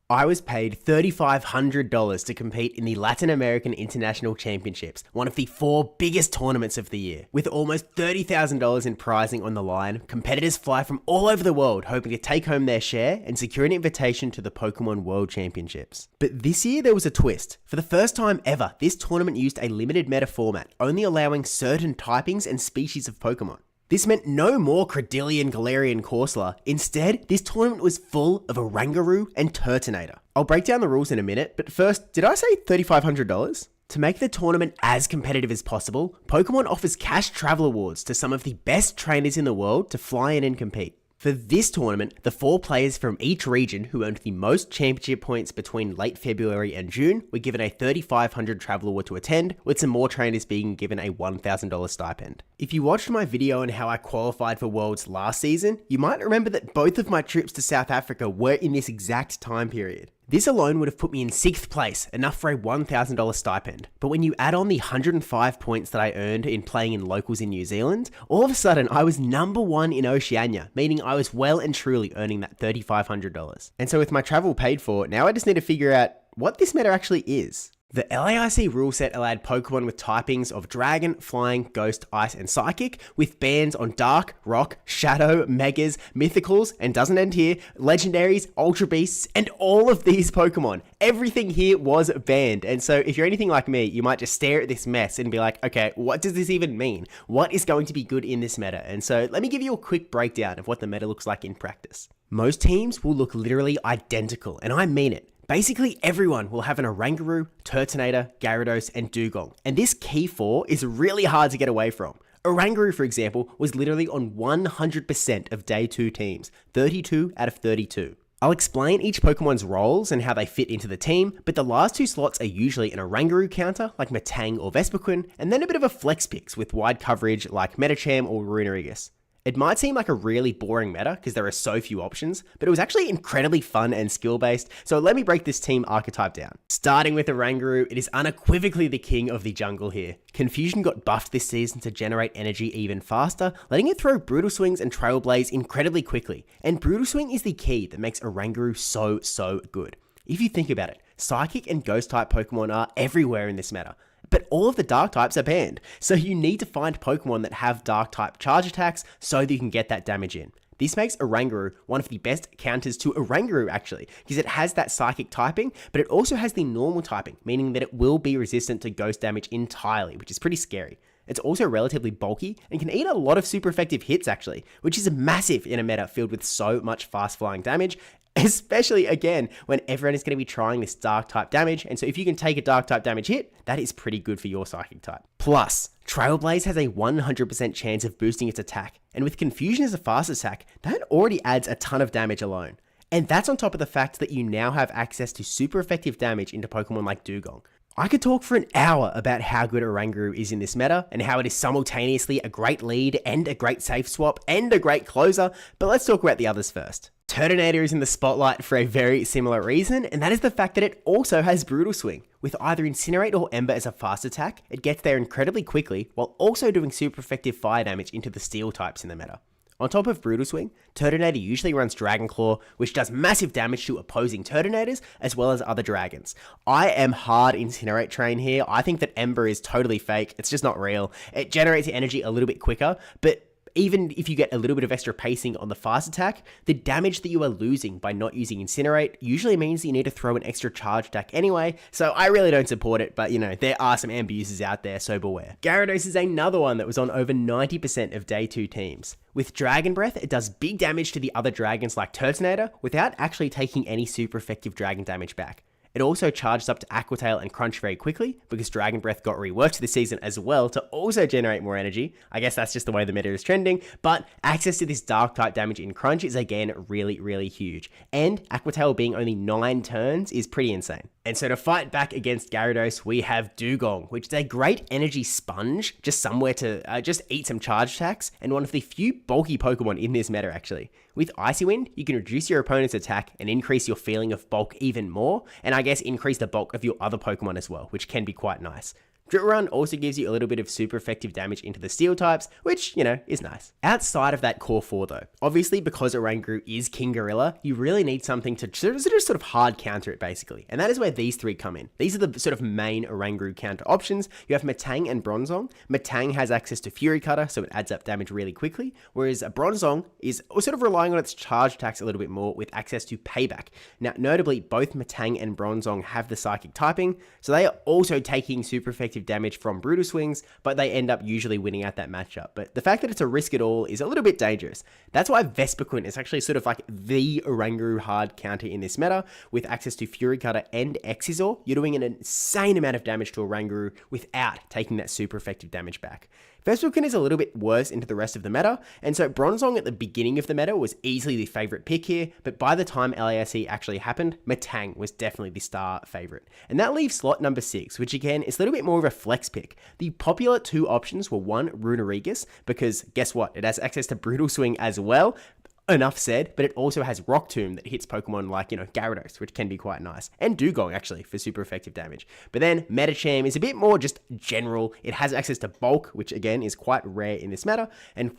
I was paid $3,500 to compete in the Latin American International Championships, one of the 4 biggest tournaments of the year. With almost $30,000 in prizing on the line, competitors fly from all over the world hoping to take home their share and secure an invitation to the Pokemon World Championships. But this year there was a twist. For the first time ever, this tournament used a limited meta format, only allowing certain typings and species of Pokemon. This meant no more Credillion, Galarian, Corsola. Instead, this tournament was full of Oranguru and Turtonator. I'll break down the rules in a minute, but first, did I say $3,500? To make the tournament as competitive as possible, Pokemon offers cash travel awards to some of the best trainers in the world to fly in and compete. For this tournament, the 4 players from each region who earned the most championship points between late February and June were given a $3,500 travel award to attend, with some more trainers being given a $1,000 stipend. If you watched my video on how I qualified for Worlds last season, you might remember that both of my trips to South Africa were in this exact time period. This alone would have put me in 6th place, enough for a $1,000 stipend. But when you add on the 105 points that I earned in playing in locals in New Zealand, all of a sudden I was number 1 in Oceania, meaning I was well and truly earning that $3,500. And so with my travel paid for, now I just need to figure out what this meta actually is. The LAIC rule set allowed Pokemon with typings of Dragon, Flying, Ghost, Ice, and Psychic, with bans on Dark, Rock, Shadow, Megas, Mythicals, and doesn't end here, Legendaries, Ultra Beasts, and all of these Pokemon. Everything here was banned, and so if you're anything like me, you might just stare at this mess and be like, okay, what does this even mean? What is going to be good in this meta? And so let me give you a quick breakdown of what the meta looks like in practice. Most teams will look literally identical, and I mean it. Basically, everyone will have an Oranguru, Turtonator, Gyarados, and Dugong, and this key 4 is really hard to get away from. Oranguru, for example, was literally on 100% of Day 2 teams, 32 out of 32. I'll explain each Pokemon's roles and how they fit into the team, but the last 2 slots are usually an Oranguru counter, like Metang or Vespiquen, and then a bit of a flex picks with wide coverage like Medicham or Runerigus. It might seem like a really boring meta because there are so few options, but it was actually incredibly fun and skill-based, so let me break this team archetype down. Starting with Oranguru, it is unequivocally the king of the jungle here. Confusion got buffed this season to generate energy even faster, letting it throw Brutal Swings and Trail Blaze incredibly quickly, and Brutal Swing is the key that makes Oranguru so good. If you think about it, Psychic and Ghost-type Pokemon are everywhere in this meta, but all of the Dark types are banned, so you need to find Pokemon that have Dark type charge attacks so that you can get that damage in. This makes Oranguru one of the best counters to Oranguru actually, because it has that Psychic typing, but it also has the normal typing, meaning that it will be resistant to Ghost damage entirely, which is pretty scary. It's also relatively bulky and can eat a lot of super effective hits actually, which is massive in a meta filled with so much fast flying damage, especially again when everyone is going to be trying this Dark type damage, and so if you can take a Dark type damage hit, that is pretty good for your Psychic type. Plus, Trail Blaze has a 100% chance of boosting its attack, and with Confusion as a fast attack, that already adds a ton of damage alone. And that's on top of the fact that you now have access to super effective damage into Pokemon like Dugong. I could talk for an hour about how good Oranguru is in this meta, and how it is simultaneously a great lead and a great safe swap and a great closer, but let's talk about the others first. Turtonator is in the spotlight for a very similar reason, and that is the fact that it also has Brutal Swing. With either Incinerate or Ember as a fast attack, it gets there incredibly quickly, while also doing super effective fire damage into the steel types in the meta. On top of Brutal Swing, Turtonator usually runs Dragon Claw, which does massive damage to opposing Turtonators, as well as other dragons. I am hard Incinerate train here. I think that Ember is totally fake. It's just not real. It generates energy a little bit quicker, but even if you get a little bit of extra pacing on the fast attack, the damage that you are losing by not using Incinerate usually means that you need to throw an extra charge attack anyway, so I really don't support it, but you know, there are some Ember users out there, so beware. Gyarados is another one that was on over 90% of Day 2 teams. With Dragon Breath, it does big damage to the other dragons like Turtonator without actually taking any super effective dragon damage back. It also charges up to Aqua Tail and Crunch very quickly, because Dragon Breath got reworked this season as well to also generate more energy. I guess that's just the way the meta is trending, but access to this Dark type damage in Crunch is again really huge. And Aqua Tail being only 9 turns is pretty insane. And so to fight back against Gyarados, we have Dugong, which is a great energy sponge, just somewhere to just eat some charge attacks, and one of the few bulky Pokemon in this meta actually. With Icy Wind, you can reduce your opponent's attack and increase your feeling of bulk even more, and I guess increase the bulk of your other Pokemon as well, which can be quite nice. Drip Run also gives you a little bit of super effective damage into the steel types, which, is nice. Outside of that core 4 though, obviously because Oranguru is King Gorilla, you really need something to sort of hard counter it basically. And that is where these 3 come in. These are the sort of main Oranguru counter options. You have Metang and Bronzong. Metang has access to Fury Cutter, so it adds up damage really quickly, whereas a Bronzong is sort of relying on its charge attacks a little bit more with access to Payback. Now, notably, both Metang and Bronzong have the Psychic typing, so they are also taking super effective damage from Brutal Swings, but they end up usually winning out that matchup. But the fact that it's a risk at all is a little bit dangerous. That's why Vespiquen is actually sort of like the Oranguru hard counter in this meta. With access to Fury Cutter and Exizor, you're doing an insane amount of damage to Oranguru without taking that super effective damage back. Vespiquen is a little bit worse into the rest of the meta, and so Bronzong at the beginning of the meta was easily the favorite pick here, but by the time LAIC actually happened, Metang was definitely the star favorite. And that leaves slot number 6, which again is a little bit more of a flex pick. The popular 2 options were 1, Runerigus, because guess what? It has access to Brutal Swing as well. Enough said, but it also has Rock Tomb that hits Pokemon like, Gyarados, which can be quite nice. And Dugong, actually, for super effective damage. But then Metacham is a bit more just general. It has access to Bulk, which again is quite rare in this meta, and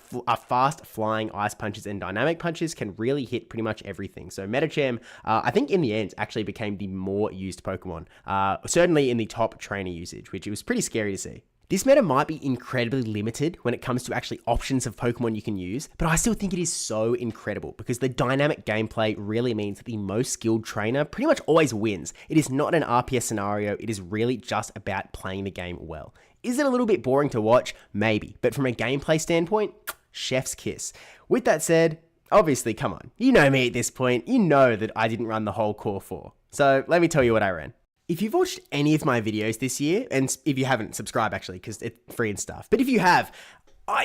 fast flying Ice Punches and Dynamic Punches can really hit pretty much everything. So Metacham, I think in the end, actually became the more used Pokemon. Certainly in the top trainer usage, which it was pretty scary to see. This meta might be incredibly limited when it comes to actually options of Pokemon you can use, but I still think it is so incredible because the dynamic gameplay really means that the most skilled trainer pretty much always wins. It is not an RPS scenario, it is really just about playing the game well. Is it a little bit boring to watch? Maybe, but from a gameplay standpoint, chef's kiss. With that said, obviously, come on, you know me at this point, you know that I didn't run the whole core 4. So let me tell you what I ran. If you've watched any of my videos this year, and if you haven't, subscribe actually, because it's free and stuff. But if you have,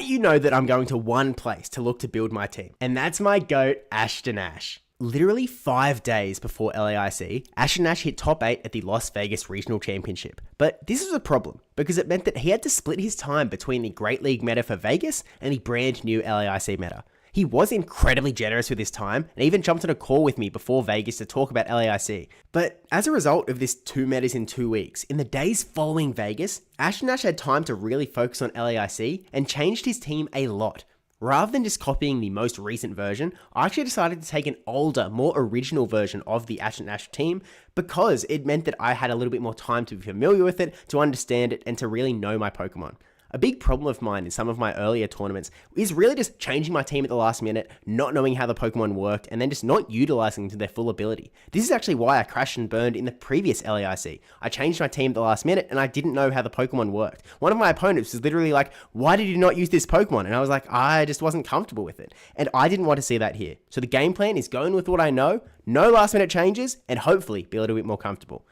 you know that I'm going to one place to look to build my team. And that's my GOAT, Ashton Ash. Literally 5 days before LAIC, Ashton Ash hit top 8 at the Las Vegas Regional Championship. But this was a problem, because it meant that he had to split his time between the Great League meta for Vegas and the brand new LAIC meta. He was incredibly generous with his time and even jumped on a call with me before Vegas to talk about LAIC. But as a result of this 2 metas in 2 weeks, in the days following Vegas, Ashton Ash had time to really focus on LAIC and changed his team a lot. Rather than just copying the most recent version, I actually decided to take an older, more original version of the Ashton Ash team because it meant that I had a little bit more time to be familiar with it, to understand it, and to really know my Pokemon. A big problem of mine in some of my earlier tournaments is really just changing my team at the last minute, not knowing how the Pokemon worked, and then just not utilizing them to their full ability. This is actually why I crashed and burned in the previous LAIC. I changed my team at the last minute, and I didn't know how the Pokemon worked. One of my opponents was literally like, "Why did you not use this Pokemon?" And I was like, I just wasn't comfortable with it. And I didn't want to see that here. So the game plan is going with what I know, no last minute changes, and hopefully be a little bit more comfortable.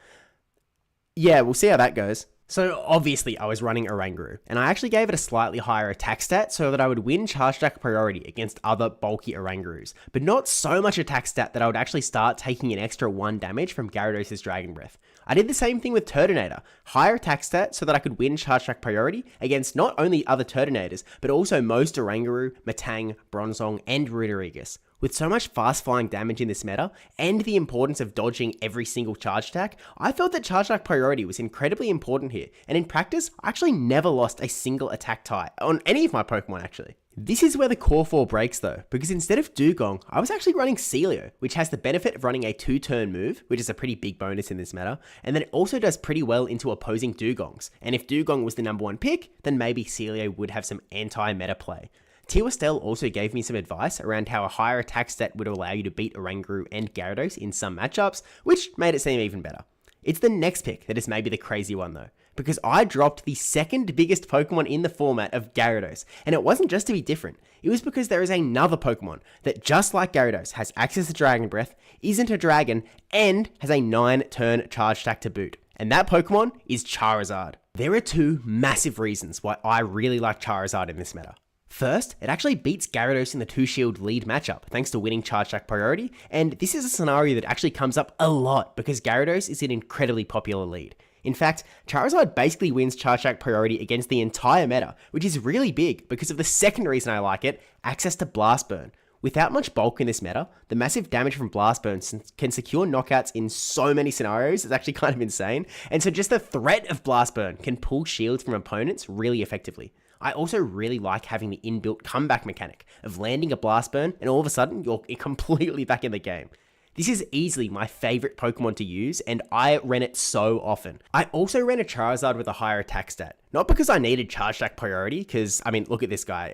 Yeah, we'll see how that goes. So obviously I was running Oranguru, and I actually gave it a slightly higher attack stat so that I would win Charge Attack priority against other bulky Orangurus, but not so much attack stat that I would actually start taking an extra 1 damage from Gyarados' Dragon Breath. I did the same thing with Turtonator, higher attack stat so that I could win Charge Attack priority against not only other Turtonators, but also most Oranguru, Metang, Bronzong, and Runerigus. With so much fast flying damage in this meta, and the importance of dodging every single charge attack, I felt that charge attack priority was incredibly important here, and in practice, I actually never lost a single attack tie, on any of my Pokemon actually. This is where the core 4 breaks though, because instead of Dugong, I was actually running Celio, which has the benefit of running a 2-turn move, which is a pretty big bonus in this meta, and then it also does pretty well into opposing Dugongs, and if Dugong was the number 1 pick, then maybe Celio would have some anti-meta play. Tiwastel also gave me some advice around how a higher attack stat would allow you to beat Oranguru and Gyarados in some matchups, which made it seem even better. It's the next pick that is maybe the crazy one though, because I dropped the second biggest Pokemon in the format of Gyarados, and it wasn't just to be different, it was because there is another Pokemon that just like Gyarados has access to Dragon Breath, isn't a dragon, and has a 9-turn charge attack to boot, and that Pokemon is Charizard. There are 2 massive reasons why I really like Charizard in this meta. First, it actually beats Gyarados in the 2-shield lead matchup, thanks to winning Charge Attack priority, and this is a scenario that actually comes up a lot because Gyarados is an incredibly popular lead. In fact, Charizard basically wins Charge Attack priority against the entire meta, which is really big because of the second reason I like it, access to Blast Burn. Without much bulk in this meta, the massive damage from Blast Burn can secure knockouts in so many scenarios, it's actually kind of insane. And so just the threat of Blast Burn can pull shields from opponents really effectively. I also really like having the inbuilt comeback mechanic of landing a Blast Burn and all of a sudden you're completely back in the game. This is easily my favorite Pokemon to use, and I ran it so often. I also ran a Charizard with a higher attack stat. Not because I needed Charge Attack priority, because, I mean, look at this guy.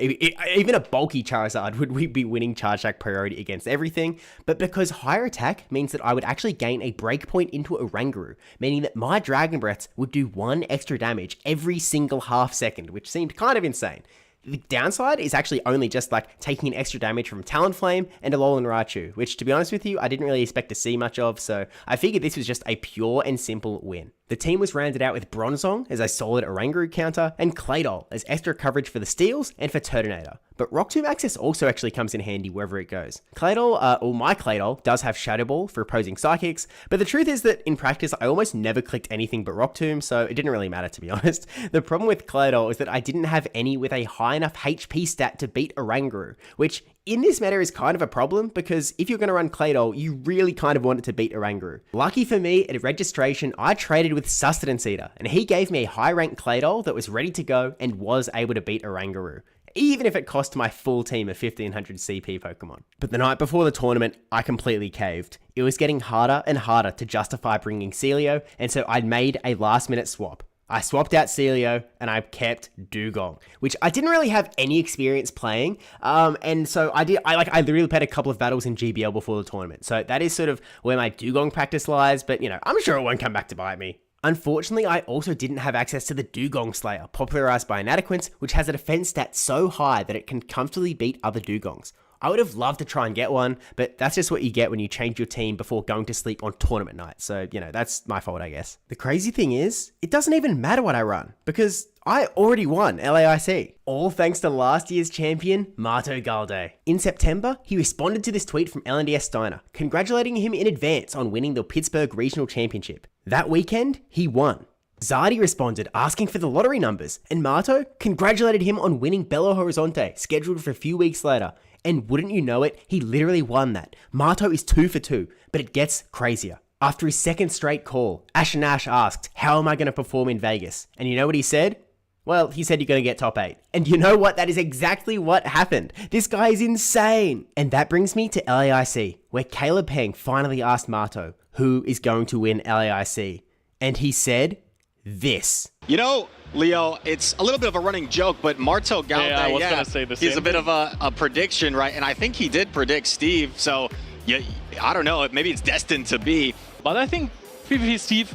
Even a bulky Charizard would be winning Charge Attack priority against everything, but because higher attack means that I would actually gain a breakpoint into Oranguru, meaning that my Dragon Breaths would do 1 extra damage every single half second, which seemed kind of insane. The downside is actually only just like taking an extra damage from Talonflame and Alolan Raichu, which to be honest with you, I didn't really expect to see much of, so I figured this was just a pure and simple win. The team was rounded out with Bronzong as a solid Oranguru counter, and Claydol as extra coverage for the steals and for Turtonator. But Rock Tomb access also actually comes in handy wherever it goes. Claydol, or my Claydol, does have Shadow Ball for opposing Psychics, but the truth is that in practice I almost never clicked anything but Rock Tomb, so it didn't really matter to be honest. The problem with Claydol is that I didn't have any with a high enough HP stat to beat Oranguru, which in this meta is kind of a problem because if you're going to run Claydol, you really kind of want it to beat Oranguru. Lucky for me, at registration, I traded with Sustenance Eater, and he gave me a high rank Claydol that was ready to go and was able to beat Oranguru, even if it cost my full team of 1500 CP Pokemon. But the night before the tournament, I completely caved. It was getting harder and harder to justify bringing Celio, and so I made a last minute swap. I swapped out Celio and I kept Dugong, which I didn't really have any experience playing. And so I literally played a couple of battles in GBL before the tournament. So that is sort of where my Dugong practice lies, but you know, I'm sure it won't come back to bite me. Unfortunately, I also didn't have access to the Dugong Slayer, popularized by Inadequence, which has a defense stat so high that it can comfortably beat other Dugongs. I would have loved to try and get one, but that's just what you get when you change your team before going to sleep on tournament night. So, you know, that's my fault, I guess. The crazy thing is, it doesn't even matter what I run, because I already won LAIC. All thanks to last year's champion, Mato Galde. In September, he responded to this tweet from LNDS Steiner, congratulating him in advance on winning the Pittsburgh Regional Championship. That weekend, he won. Zardy responded asking for the lottery numbers, and Mato congratulated him on winning Belo Horizonte, scheduled for a few weeks later. And wouldn't you know it, he literally won that. Mato is 2 for 2, but it gets crazier. After his second straight call, Ashanash asked, how am I going to perform in Vegas? And you know what he said? Well, he said you're going to get top 8. And you know what? That is exactly what happened. This guy is insane. And that brings me to LAIC, where Caleb Peng finally asked Mato, who is going to win LAIC? And he said this. You know, Leo, it's a little bit of a running joke, but Mato Galde, I was gonna say the same he's a bit of a prediction, right? And I think he did predict Steve, so yeah, I don't know, maybe it's destined to be. But I think PvP Steve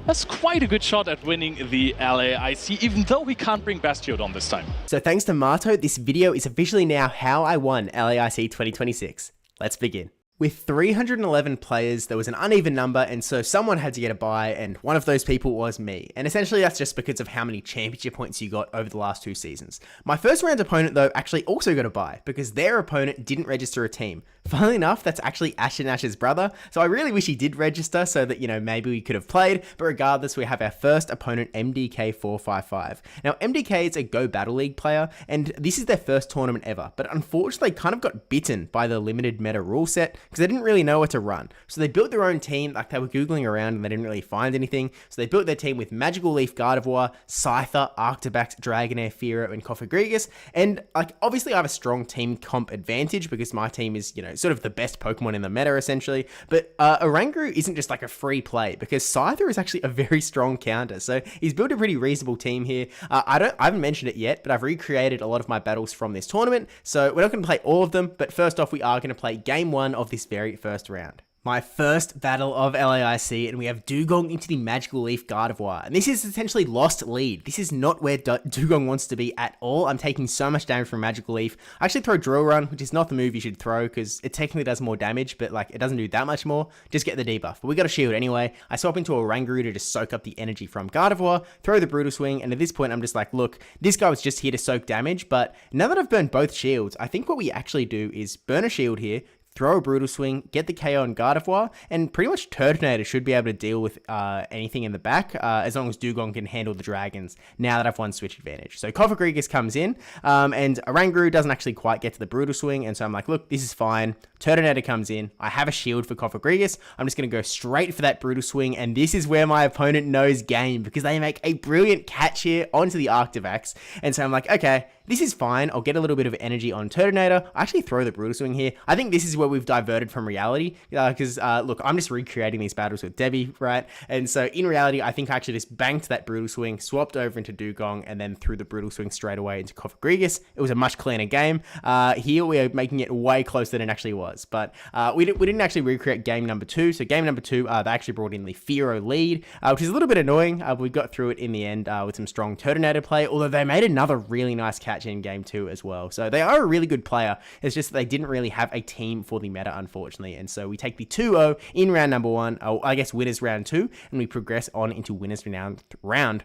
has quite a good shot at winning the LAIC, even though we can't bring Bastiodon this time. So thanks to Mato, this video is officially now how I won LAIC 2026. Let's begin. With 311 players, there was an uneven number, and so someone had to get a bye, and one of those people was me. And essentially that's just because of how many championship points you got over the last 2 seasons. My first round opponent though actually also got a bye, because their opponent didn't register a team. Funnily enough, that's actually Ashanash's brother, so I really wish he did register so that, you know, maybe we could have played, but regardless, we have our first opponent, MDK455. Now, MDK is a Go Battle League player, and this is their first tournament ever, but unfortunately kind of got bitten by the limited meta rule set, because they didn't really know what to run. So they built their own team, like they were Googling around and they didn't really find anything, so they built their team with Magical Leaf Gardevoir, Scyther, Arctobax, Dragonair, Fearow, and Cofagrigus, and like obviously I have a strong team comp advantage because my team is, you know, sort of the best Pokemon in the meta essentially, but Oranguru isn't just like a free play because Scyther is actually a very strong counter, so he's built a pretty reasonable team here. I haven't mentioned it yet, but I've recreated a lot of my battles from this tournament, so we're not going to play all of them, but first off we are going to play game 1 of this very first round. My first battle of LAIC, and we have Dugong into the Magical Leaf Gardevoir. And this is essentially lost lead. This is not where Dugong wants to be at all. I'm taking so much damage from Magical Leaf. I actually throw Drill Run, which is not the move you should throw because it technically does more damage, but like it doesn't do that much more. Just get the debuff. But we got a shield anyway. I swap into a Oranguru to just soak up the energy from Gardevoir, throw the Brutal Swing, and at this point I'm just like, look, this guy was just here to soak damage, but now that I've burned both shields, I think what we actually do is burn a shield here, throw a Brutal Swing, get the KO on Gardevoir, and pretty much Turtonator should be able to deal with anything in the back as long as Dugong can handle the dragons now that I've won switch advantage. So Cofagrigus comes in, and Oranguru doesn't actually quite get to the Brutal Swing, and so I'm like, look, this is fine. Turtonator comes in. I have a shield for Cofagrigus. I'm just going to go straight for that Brutal Swing, and this is where my opponent knows game because they make a brilliant catch here onto the Arctivax, and so I'm like, okay, this is fine. I'll get a little bit of energy on Turtonator. I actually throw the Brutal Swing here. I think this is where we've diverted from reality because, look, I'm just recreating these battles with Debbie, right? And so in reality, I think I actually just banked that Brutal Swing, swapped over into Dugong, and then threw the Brutal Swing straight away into Cofagrigus. It was a much cleaner game. Here we are making it way closer than it actually was, but we didn't actually recreate game number 2. So game number 2, they actually brought in the Fearow lead, which is a little bit annoying. We got through it in the end with some strong Turtonator play, although they made another really nice catch in game 2 as well. So they are a really good player. It's just that they didn't really have a team for the meta, unfortunately. And so we take the 2-0 in round number 1, I guess winners round 2, and we progress on into winners round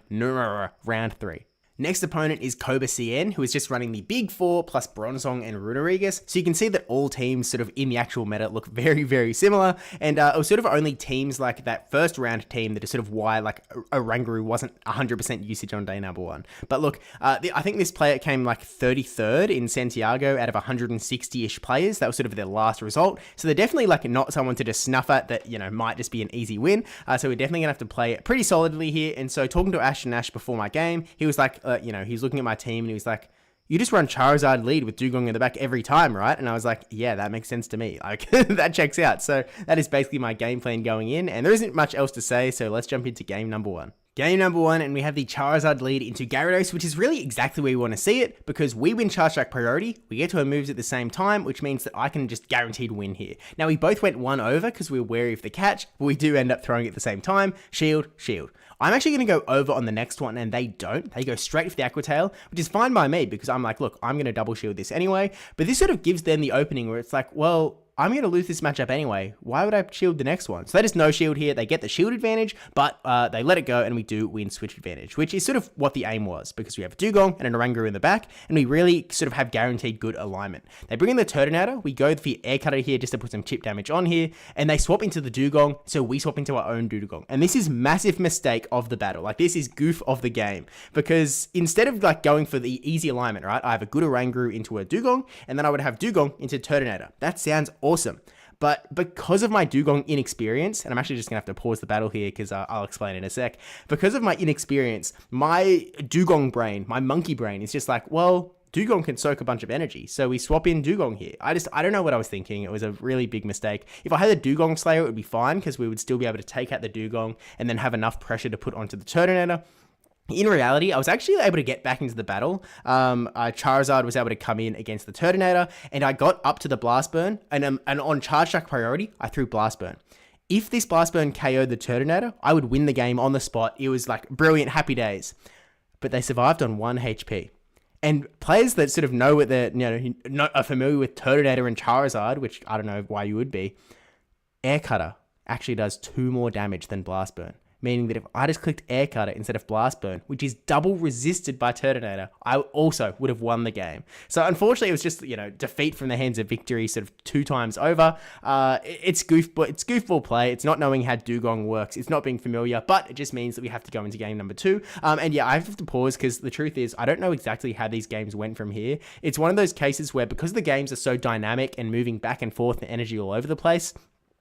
3. Next opponent is Cobra CN, who is just running the Big 4 plus Bronzong and Runerigus. So you can see that all teams sort of in the actual meta look very, very similar. And it was sort of only teams like that first round team that is sort of why like Oranguru wasn't 100% usage on day number 1. But look, I think this player came like 33rd in Santiago out of 160-ish players. That was sort of their last result. So they're definitely like not someone to just snuff at that, you know, might just be an easy win. So we're definitely gonna have to play it pretty solidly here. And so talking to Ashton Ash before my game, he was like, you know, he's looking at my team and he was like, you just run Charizard lead with Dugong in the back every time, right? And I was like, yeah, that makes sense to me. Like, that checks out. So that is basically my game plan going in, and there isn't much else to say, so let's jump into game number 1. Game number 1, and we have the Charizard lead into Gyarados, which is really exactly where we want to see it, because we win Charge Track priority, we get to our moves at the same time, which means that I can just guaranteed win here. Now, we both went 1 over because we were wary of the catch, but we do end up throwing it at the same time. Shield, shield. I'm actually going to go over on the next one, and they don't. They go straight for the Aqua Tail, which is fine by me, because I'm like, look, I'm going to double shield this anyway, but this sort of gives them the opening where it's like, well, I'm going to lose this matchup anyway. Why would I shield the next one? So they just no shield here. They get the shield advantage, but they let it go, and we do win switch advantage, which is sort of what the aim was, because we have a Dugong and an Oranguru in the back, and we really sort of have guaranteed good alignment. They bring in the Turtonator. We go for the Air Cutter here just to put some chip damage on here, and they swap into the Dugong, so we swap into our own Dugong. And this is massive mistake of the battle. Like, this is goof of the game, because instead of like going for the easy alignment, right, I have a good Oranguru into a Dugong, and then I would have Dugong into Turtonator. That sounds awesome. But because of my Dugong inexperience, and I'm actually just going to have to pause the battle here because I'll explain in a sec. Because of my inexperience, my Dugong brain, my monkey brain is just like, well, Dugong can soak a bunch of energy. So we swap in Dugong here. I don't know what I was thinking. It was a really big mistake. If I had the Dugong Slayer, it would be fine because we would still be able to take out the Dugong and then have enough pressure to put onto the Turtonator. In reality, I was actually able to get back into the battle. Charizard was able to come in against the Turtonator, and I got up to the Blast Burn, and on Charge Track priority, I threw Blast Burn. If this Blast Burn KO'd the Turtonator, I would win the game on the spot. It was like brilliant, happy days. But they survived on 1 HP. And players that sort of know what they're, you know, are familiar with Turtonator and Charizard, which I don't know why you would be, Air Cutter actually does 2 more damage than Blast Burn. Meaning that if I just clicked Air Cutter instead of Blast Burn, which is double resisted by Turtonator, I also would have won the game. So unfortunately, it was just, you know, defeat from the hands of victory sort of 2 times over. It's goofball play. It's not knowing how Dugong works. It's not being familiar, but it just means that we have to go into game number 2. And yeah, I have to pause because the truth is I don't know exactly how these games went from here. It's one of those cases where because the games are so dynamic and moving back and forth and energy all over the place,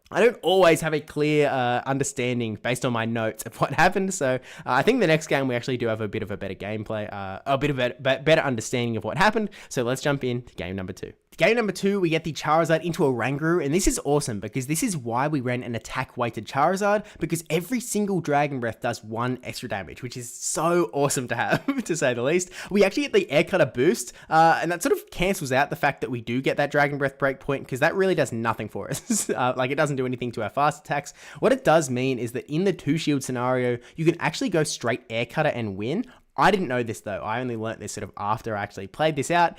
I don't always have a clear understanding based on my notes of what happened. So I think the next game we actually do have a bit of a better gameplay, a bit of a better understanding of what happened. So let's jump into game number 2. Game number 2, we get the Charizard into a Oranguru, and this is awesome because this is why we ran an attack-weighted Charizard, because every single Dragon Breath does 1 extra damage, which is so awesome to have, to say the least. We actually get the Air Cutter boost, and that sort of cancels out the fact that we do get that Dragon Breath breakpoint, because that really does nothing for us. Like, it doesn't do anything to our fast attacks. What it does mean is that in the 2-shield scenario, you can actually go straight Air Cutter and win, I didn't know this though. I only learnt this sort of after I actually played this out.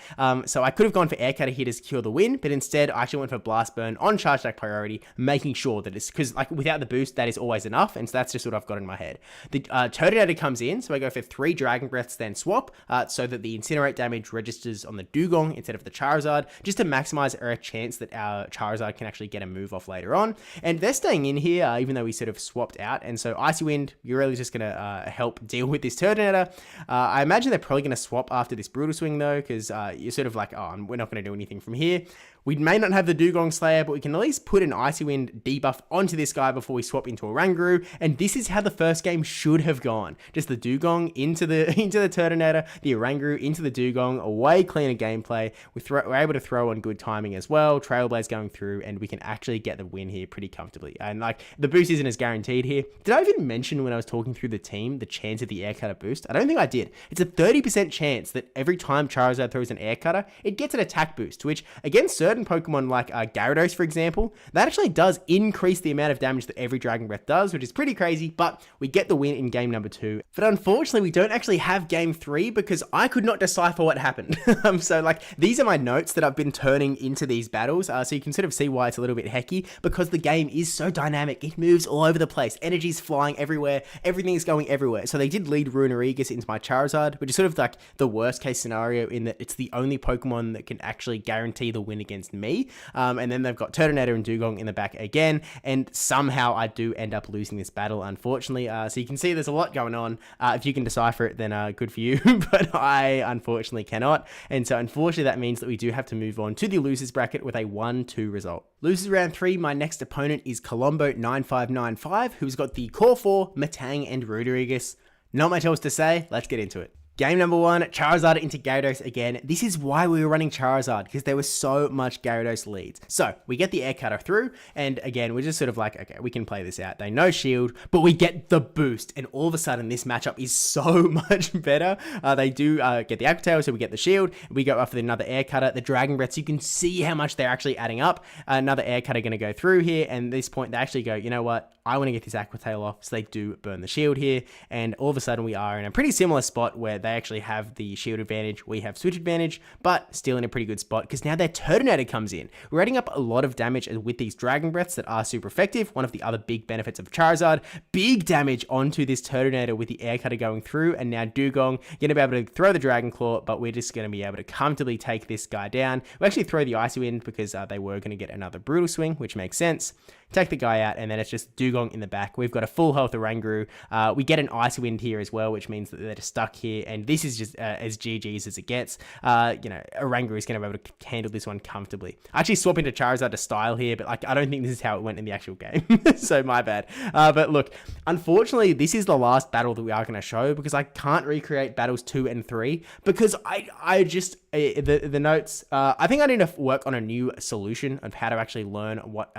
So I could have gone for Air Cutter here to secure the win, but instead I actually went for Blast Burn on Charge Attack priority, making sure that it's, because like without the boost, that is always enough, and so that's just what I've got in my head. The Turtonator comes in, so I go for 3 Dragon Breaths, then swap, so that the Incinerate damage registers on the Dugong instead of the Charizard, just to maximize our chance that our Charizard can actually get a move off later on. And they're staying in here, even though we sort of swapped out, and so Icy Wind, you're really just going to help deal with this Turtonator. I imagine they're probably going to swap after this Brutal Swing though, because you're sort of like, oh, we're not going to do anything from here. We may not have the Dugong Slayer, but we can at least put an Icy Wind debuff onto this guy before we swap into a Oranguru, and this is how the first game should have gone. Just the Dugong into the Turtonator, the Oranguru into the Dugong, a way cleaner gameplay. We're able to throw on good timing as well, Trailblaze going through, and we can actually get the win here pretty comfortably. And like, the boost isn't as guaranteed here. Did I even mention when I was talking through the team, the chance of the Air Cutter boost? I don't think I did. It's a 30% chance that every time Charizard throws an Air Cutter, it gets an attack boost, which against certain Pokemon like Gyarados, for example, that actually does increase the amount of damage that every Dragon Breath does, which is pretty crazy, but we get the win in game number 2. But unfortunately, we don't actually have game 3 because I could not decipher what happened. So like, these are my notes that I've been turning into these battles, so you can sort of see why it's a little bit hecky, because the game is so dynamic. It moves all over the place. Energy's flying everywhere. Everything is going everywhere. So they did lead Runerigus into my Charizard, which is sort of like the worst case scenario in that it's the only Pokemon that can actually guarantee the win against me. And then they've got Turtonator and Dugong in the back again, and somehow I do end up losing this battle, unfortunately. So you can see there's a lot going on. If you can decipher it, then good for you, but I unfortunately cannot. And so unfortunately that means that we do have to move on to the losers bracket with a 1-2 result. Losers round 3, my next opponent is Colombo9595, who's got the Core 4, Metang, and Runerigus. Not much else to say, let's get into it. Game number 1, Charizard into Gyarados again. This is why we were running Charizard, because there was so much Gyarados leads. So we get the Air Cutter through, and again, we're just sort of like, okay, we can play this out. They no shield, but we get the boost, and all of a sudden, this matchup is so much better. They do get the Aqua Tail, so we get the shield. We go after another Air Cutter, the Dragon Breath, so you can see how much they're actually adding up. Another Air Cutter going to go through here, and at this point, they actually go, you know what? I want to get this Aqua Tail off, so they do burn the shield here, and all of a sudden, we are in a pretty similar spot where they actually have the shield advantage, we have switch advantage, but still in a pretty good spot because now their Turtonator comes in. We're adding up a lot of damage with these Dragon Breaths that are super effective. One of the other big benefits of Charizard, big damage onto this Turtonator with the Air Cutter going through, and now Dugong going to be able to throw the Dragon Claw, but we're just going to be able to comfortably take this guy down. We actually throw the Icy Wind because they were going to get another Brutal Swing, which makes sense. Take the guy out, and then it's just Dugong in the back. We've got a full health Oranguru. We get an Icy Wind here as well, which means that they're just stuck here, and this is just as GG's as it gets. Oranguru is going to be able to handle this one comfortably. I actually swap into Charizard to style here, but like, I don't think this is how it went in the actual game, so my bad. But look, unfortunately, this is the last battle that we are going to show because I can't recreate battles 2 and 3 because I just the notes. I think I need to work on a new solution of how to actually learn what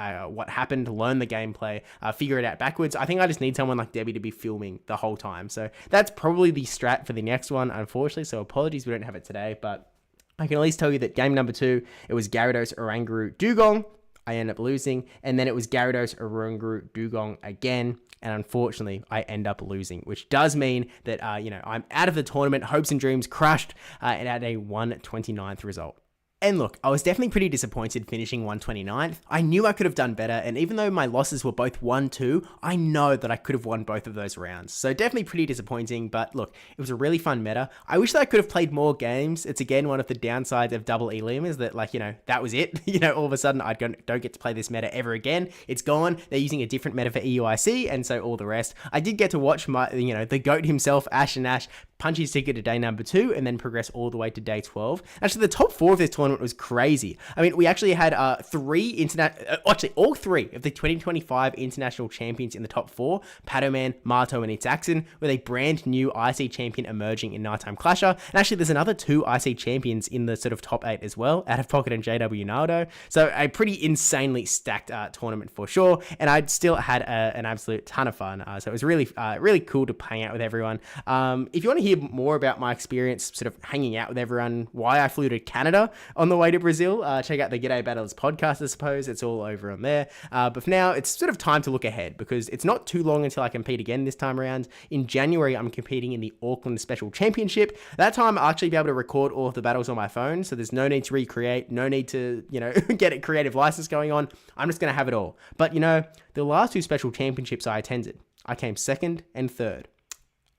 happened, learn the gameplay, figure it out backwards. I think I just need someone like Debbie to be filming the whole time. So that's probably the strat for the next one, unfortunately. So apologies we don't have it today, but I can at least tell you that game number 2, it was Gyarados, Oranguru, Dugong. I end up losing, and then it was Gyarados, Oranguru, Dugong again, and unfortunately, I end up losing, which does mean that, I'm out of the tournament, hopes and dreams crushed, and at a 129th result. And look, I was definitely pretty disappointed finishing 129th. I knew I could have done better, and even though my losses were both 1-2, I know that I could have won both of those rounds. So definitely pretty disappointing, but look, it was a really fun meta. I wish that I could have played more games. It's again one of the downsides of double Elim is that, that was it. All of a sudden I don't get to play this meta ever again. It's gone. They're using a different meta for EUIC, and so all the rest. I did get to watch the GOAT himself, Ash and Ash, punch his ticket to day number 2 and then progress all the way to day 12. Actually, the top 4 of this tournament was crazy. I mean, we actually had all 3 of the 2025 international champions in the top 4, Padoman, Marto, and Itzaxin, with a brand new IC champion emerging in Nighttime Clasher. And actually, there's another 2 IC champions in the sort of top 8 as well, Out of Pocket and JW Naldo. So a pretty insanely stacked tournament for sure. And I still had an absolute ton of fun. So it was really, really cool to hang out with everyone. If you want to hear hear more about my experience sort of hanging out with everyone, why I flew to Canada on the way to Brazil, check out the G'day Battles podcast, I suppose. It's all over on there. But for now, it's sort of time to look ahead because it's not too long until I compete again this time around. In January, I'm competing in the Auckland Special Championship. That time, I'll actually be able to record all of the battles on my phone, so there's no need to recreate, no need to, get a creative license going on. I'm just going to have it all. But, the last 2 special championships I attended, I came 2nd and 3rd.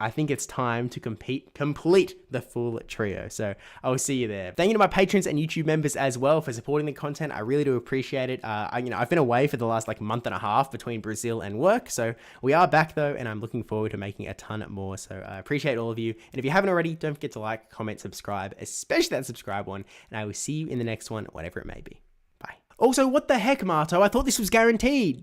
I think it's time to complete the full trio. So I will see you there. Thank you to my patrons and YouTube members as well for supporting the content. I really do appreciate it. I've been away for the last month and a half between Brazil and work. So we are back though, and I'm looking forward to making a ton more. So I appreciate all of you. And if you haven't already, don't forget to like, comment, subscribe, especially that subscribe one. And I will see you in the next one, whatever it may be. Bye. Also, what the heck, Marto? I thought this was guaranteed.